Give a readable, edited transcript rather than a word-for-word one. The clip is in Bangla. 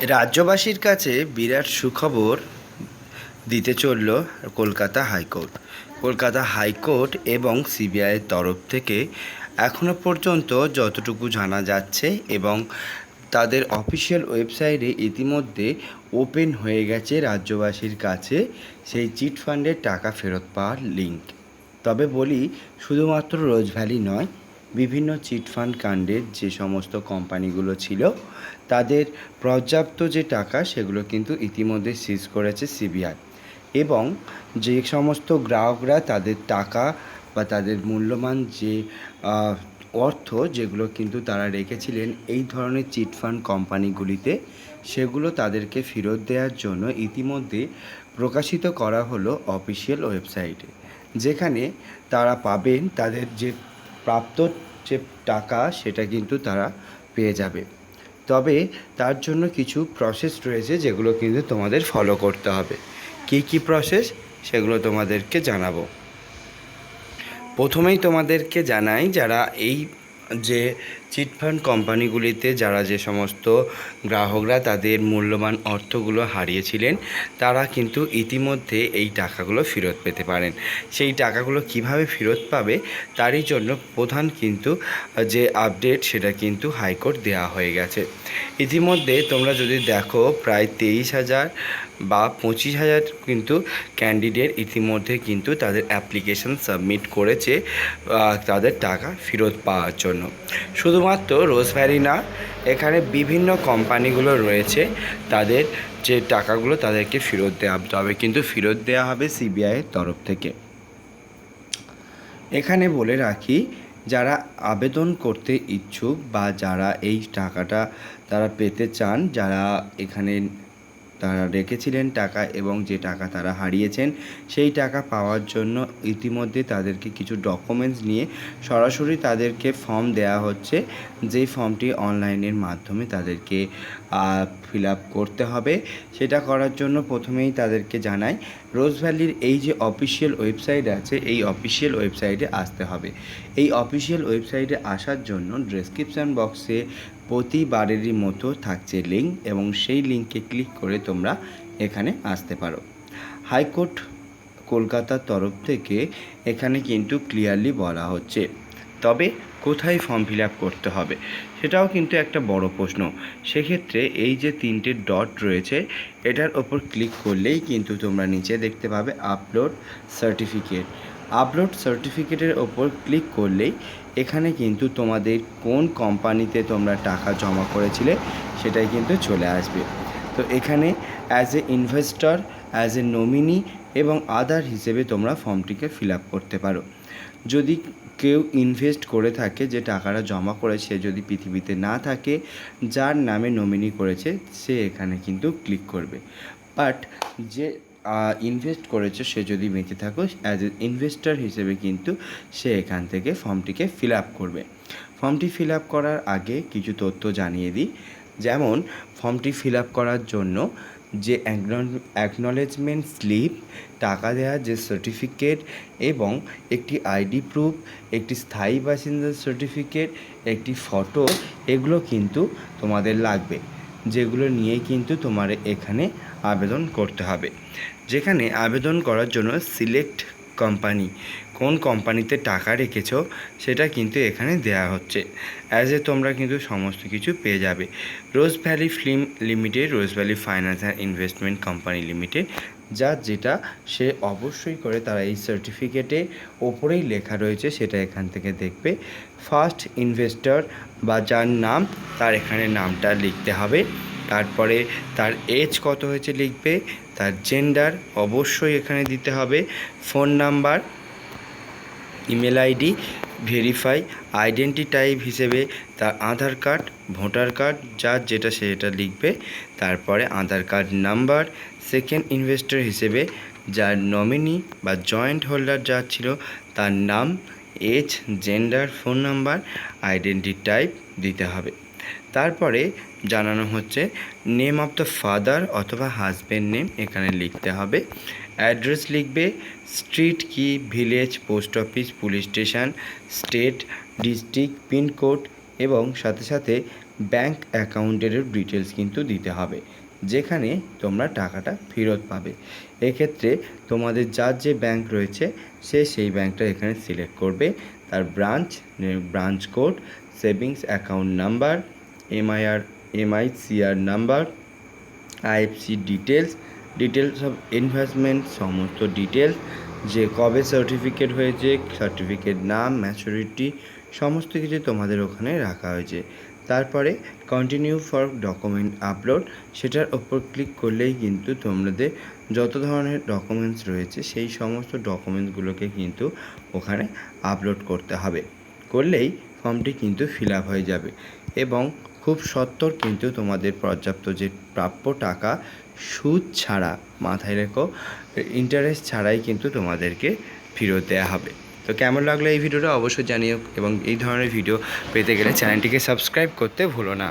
রাজ্যবাসীর কাছে বিরাট সুখবর দিতে চলল কলকাতা হাইকোর্ট। কলকাতা হাইকোর্ট এবং সিবিআইয়ের তরফ থেকে এখনও পর্যন্ত যতটুকু জানা যাচ্ছে এবং তাদের অফিসিয়াল ওয়েবসাইটে ইতিমধ্যে ওপেন হয়ে গেছে রাজ্যবাসীর কাছে সেই চিট ফান্ডের টাকা ফেরত পাওয়ার লিঙ্ক। তবে বলি, শুধুমাত্র রোজ ভ্যালি নয়, বিভিন্ন চিটফান্ড কাণ্ডের যে সমস্ত কোম্পানিগুলো ছিল তাদের পর্যাপ্ত যে টাকা সেগুলো কিন্তু ইতিমধ্যে সিজ করেছে সিবিআই, এবং যে সমস্ত গ্রাহকরা তাদের টাকা বা তাদের মূল্যবান যে অর্থ যেগুলো কিন্তু তারা রেখেছিলেন এই ধরনের চিটফান্ড কোম্পানিগুলিতে, সেগুলো তাদেরকে ফেরত দেওয়ার জন্য ইতিমধ্যে প্রকাশিত করা হলো অফিসিয়াল ওয়েবসাইটে, যেখানে তারা পাবেন তাদের যে প্রাপ্ত যে টাকা সেটা কিন্তু তারা পেয়ে যাবে। তবে তার জন্য কিছু প্রসেস রয়েছে যেগুলো কিন্তু তোমাদের ফলো করতে হবে। কী কী প্রসেস সেগুলো তোমাদেরকে জানাবো। প্রথমেই তোমাদেরকে জানাই, যারা এই যে চিটফান্ড কোম্পানিগুলিতে যারা যে সমস্ত গ্রাহকরা তাদের মূল্যবান অর্থগুলো হারিয়েছিলেন, তারা কিন্তু ইতিমধ্যে এই টাকাগুলো ফেরত পেতে পারেন। সেই টাকাগুলো কিভাবে ফেরত পাবে তারই জন্য প্রধান কিন্তু যে আপডেট সেটা কিন্তু হাইকোর্ট দেওয়া হয়ে গেছে। ইতিমধ্যে তোমরা যদি দেখো, প্রায় 23,000 বা 25,000 কিন্তু ক্যান্ডিডেট ইতিমধ্যে কিন্তু তাদের অ্যাপ্লিকেশন সাবমিট করেছে তাদের টাকা ফেরত পাওয়ার জন্য। শুধুমাত্র রোজভ্যালি না, এখানে বিভিন্ন কোম্পানিগুলো রয়েছে, তাদের যে টাকাগুলো তাদেরকে ফেরত দেওয়া হবে, তবে কিন্তু ফেরত দেওয়া হবে সিবিআইয়ের তরফ থেকে। এখানে বলে রাখি, যারা আবেদন করতে ইচ্ছুক বা যারা এই টাকাটা তারা পেতে চান, যারা এখানে তারা রেখেছিলেন টাকা এবং যে টাকা তারা হারিয়েছেন সেই টাকা পাওয়ার জন্য ইতিমধ্যে তাদেরকে কিছু ডকুমেন্টস নিয়ে সরাসরি তাদেরকে ফর্ম দেওয়া হচ্ছে, যেই ফর্মটি অনলাইনের মাধ্যমে তাদেরকে ফিল আপ করতে হবে। সেটা করার জন্য প্রথমেই তাদেরকে জানাই, রোজভ্যালির এই যে অফিসিয়াল ওয়েবসাইট আছে এই অফিসিয়াল ওয়েবসাইটে আসতে হবে। এই অফিসিয়াল ওয়েবসাইটে আসার জন্য ডেসক্রিপশান বক্সে প্রতিবারেরই মতো থাকছে লিঙ্ক, এবং সেই লিঙ্কে ক্লিক করে তোমরা এখানে আসতে পারো। হাইকোর্ট কলকাতার তরফ থেকে এখানে কিন্তু ক্লিয়ারলি বলা হচ্ছে। তবে কোথায় ফর্ম ফিল আপ করতে হবে সেটাও কিন্তু একটা বড় প্রশ্ন। সেক্ষেত্রে এই যে 3টে ডট রয়েছে এটার ওপর ক্লিক করলেই কিন্তু তোমরা নিচে দেখতে পাবে আপলোড সার্টিফিকেট। আপলোড সার্টিফিকেটের ওপর ক্লিক করলেই এখানে কিন্তু তোমাদের কোন কোম্পানিতে তোমরা টাকা জমা করেছিলে সেটাই কিন্তু চলে আসবে। তো এখানে as a investor, as a nominee এবং আদার হিসেবে তোমরা ফর্মটিকে ফিল আপ করতে পারো। যদি কেউ ইনভেস্ট করে থাকে, যে টাকাটা জমা করেছে যদি পৃথিবীতে না থাকে, যার নামে নমিনি করেছে সে এখানে কিন্তু ক্লিক করবে। বাট যে ইনভেস্ট করেছে সে যদি বেঁচে থাকো, অ্যাজ এ ইনভেস্টর হিসেবে কিন্তু সে এখান থেকে ফর্মটিকে ফিল আপ করবে। ফর্মটি ফিল আপ করার আগে কিছু তথ্য জানিয়ে দিই, যেমন ফর্মটি ফিল আপ করার জন্য যে অ্যাকনলেজমেন্ট স্লিপ, টাকা দেওয়ার যে সার্টিফিকেট এবং একটি আইডি প্রুফ, একটি স্থায়ী বাসিন্দার সার্টিফিকেট, একটি ফটো, এগুলো কিন্তু তোমাদের লাগবে, যেগুলো নিয়ে কিন্তু তোমার এখানে আবেদন করতে হবে। যেখানে আবেদন করার জন্য সিলেক্ট কোম্পানি, কোন কোম্পানিতে টাকা রেখেছো সেটা কিন্তু এখানে দেওয়া হচ্ছে। অ্যাজ এ তোমরা কিন্তু সমস্ত কিছু পেয়ে যাবে। Rose Valley Film Limited, Rose Valley Finance and Investment Company Limited, যার যেটা সে অবশ্যই করে তারা এই সার্টিফিকেটে ওপরেই লেখা রয়েছে সেটা এখান থেকে দেখবে। ফার্স্ট ইনভেস্টর বা যার নাম তার এখানে নামটা লিখতে হবে। তারপরে তার এজ কত হয়েছে লিখবে, তার জেন্ডার অবশ্যই এখানে দিতে হবে, phone number, email ID, verify identity type হিসেবে তার আধার কার্ড, ভোটার কার্ড, যার যেটা সেটা লিখবে। তারপরে আধার কার্ড নাম্বার, সেকেন্ড ইনভেস্টর হিসেবে যার নমিনি বা জয়েন্ট হোল্ডার যার ছিল তার নাম, age, gender, phone number, identity type দিতে হবে। তারপরে জানানো হচ্ছে নেম অফ দ্য ফাদার অথবা হাজব্যান্ড নেম এখানে লিখতে হবে। অ্যাড্রেস লিখবে, স্ট্রিট কি, village, post office, police station, state, district, pin code এবং সাথে সাথে ব্যাঙ্ক অ্যাকাউন্টেরও ডিটেলস কিন্তু দিতে হবে, যেখানে তোমরা টাকাটা ফেরত পাবে। এক্ষেত্রে তোমাদের যার যে ব্যাঙ্ক রয়েছে সেই ব্যাঙ্কটা এখানে সিলেক্ট করবে, তার branch code, savings account number, MICR number, IFC details of investment, সমস্ত ডিটেলস, যে কবে সার্টিফিকেট হয়েছে, সার্টিফিকেট নাম, ম্যাচুরিটি, সমস্ত কিছু তোমাদের ওখানে রাখা হয়েছে। তারপরে কন্টিনিউ ফর ডকুমেন্ট আপলোড, সেটার ওপর ক্লিক করলেই কিন্তু তোমাদের যত ধরনের ডকুমেন্টস রয়েছে সেই সমস্ত ডকুমেন্টসগুলোকে কিন্তু ওখানে আপলোড করতে হবে। করলেই ফর্মটি কিন্তু ফিল আপ হয়ে যাবে এবং খুব সত্বর কিন্তু তোমাদের পর্যাপ্ত যে প্রাপ্য টাকা সুদ ছাড়া, মাথায় রেখো, ইন্টারেস্ট ছাড়াই কিন্তু তোমাদেরকে ফেরত দেওয়া হবে। তো কেমন লাগলো এই ভিডিওটা অবশ্যই জানিও এবং এই ধরনের ভিডিও পেতে গেলে চ্যানেলটিকে সাবস্ক্রাইব করতে ভুলো না।